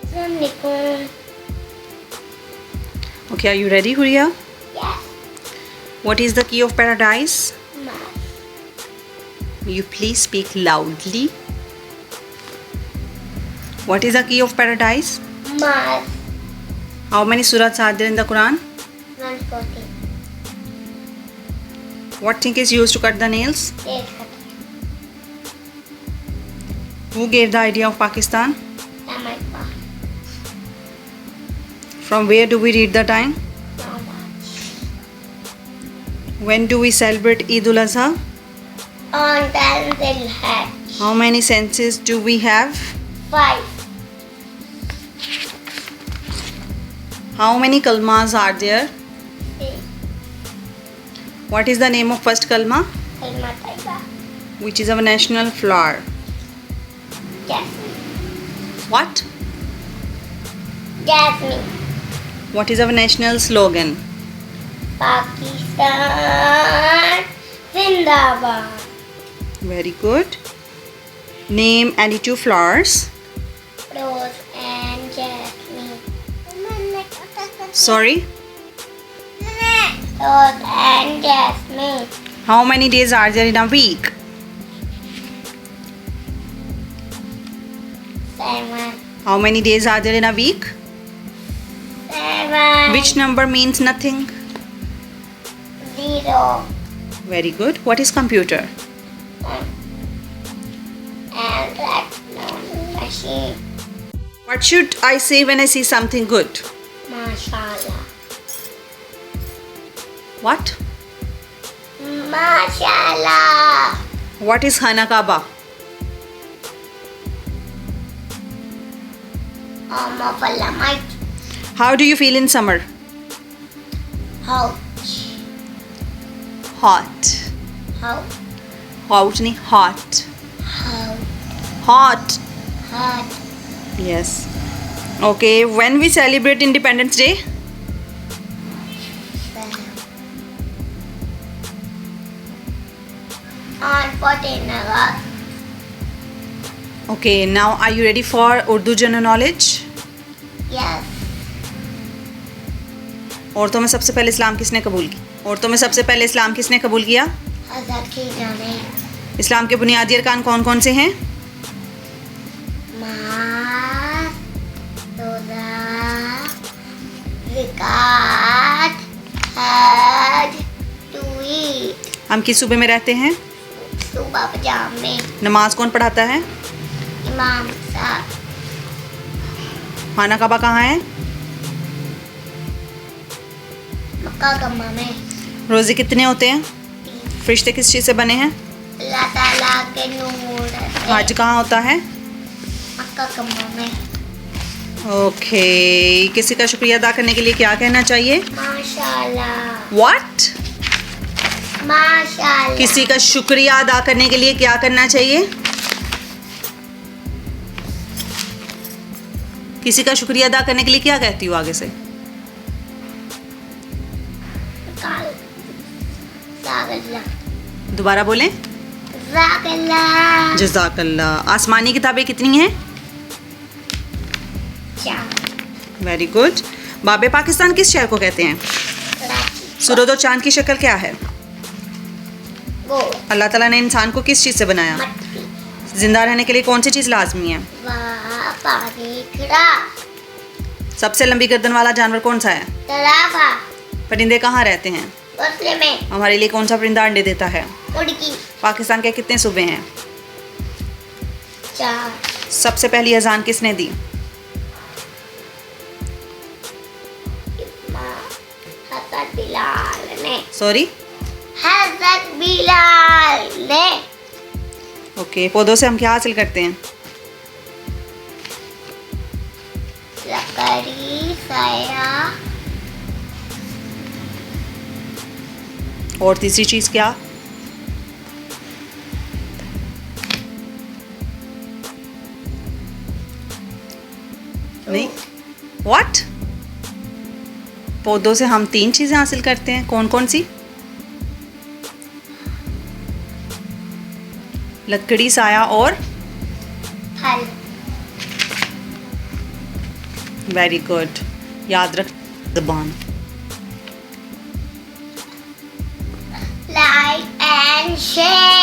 Assalamualaikum. Okay, are you ready, Huria? Yes. What is the key of paradise? Math. Will you please speak loudly? What is the key of paradise? Math. How many surahs are there in the Quran? 140. What thing is used to cut the nails? Nail cutter. Who gave the idea of Pakistan? America. From where do we read the time? Not much. When do we celebrate Eid ul-Azha? On 10th Dhul-Hajj. How many senses do we have? 5. How many kalmas are there? 6. What is the name of first kalma? Kalma Taiba. Which is our national flower? Jasmine. What? Jasmine. What is our national slogan? Pakistan Zindabad. Very good. Name any two flowers. Rose and jasmine. Sorry. Rose and jasmine. How many days are there in a week? 7. How many days are there in a week? 7. Which number means nothing? 0. Very good. What is computer? And that machine. What should I say when I see something good? Mashallah. What? Mashallah. What is Khana Kaaba? Of Allah might. How do you feel in summer? Ouch. Hot. How? Hot nahi, hot. How? Hot. Hot. Yes. Okay, when we celebrate Independence Day? On 14 August. Okay, now are you ready for Urdu general knowledge? Yes. औरतों में सबसे पहले इस्लाम किसने कबूल की? औरतों में सबसे पहले इस्लाम किसने कबूल किया? हज़रत की जाने. इस्लाम के बुनियादी अरकान कौन कौन से हैं? नमाज, रोज़ा, ज़कात, हज, टूईट. हम किस सूबे में रहते हैं? सुबह पजाम में. नमाज कौन पढ़ाता है? इमाम साहब. खाना काबा कहाँ है? मक्का कम्मा में. रोज़े कितने होते हैं? फरिश्ते किस चीज़ से बने हैं? अल्लाह ताला के नूर से. हज कहाँ होता है? मक्का कम्मा में. ओके, किसी का शुक्रिया अदा करने के लिए क्या कहना चाहिए? माशाल्लाह. व्हाट? माशाल्लाह. किसी का शुक्रिया अदा करने के लिए क्या करना चाहिए? किसी का शुक्रिया अदा करने के लिए क्या कहती हूँ आगे से? दोबारा बोलें. जज़ाकल्लाह. आसमानी किताबें कितनी हैं? 4. Very good. बाबे पाकिस्तान किस शहर को कहते हैं? सूरज और चांद की शक्ल क्या है? वो अल्लाह ताला ने इंसान को किस चीज़ से बनाया? मट्टी. जिंदा रहने के लिए कौन सी चीज़ लाजमी है? वहाँ पानी खड़ा. सबसे लंबी गर्दन वाला जानवर कौन सा है? तलाबा. परिंदे कहाँ रहते हैं? घोंसले में. हमारे लिए कौन सा परिंदा अंडे देता है? मुर्गी. पाकिस्तान के कितने सूबे हैं? 4. सबसे पहली अजान किसने दी? हज़रत बिलाल ने. सॉरी. हज़रत बिलाल ने. ओके, पौधों से हम क्या हासिल करते हैं? लकड़ी, साया. और तीसरी चीज़ क्या? नहीं. व्हाट? पौधों से हम 3 चीज़ें हासिल करते हैं. कौन कौन सी? लकड़ी, साया और फल. वेरी गुड, याद रख ज़बान। Like and share.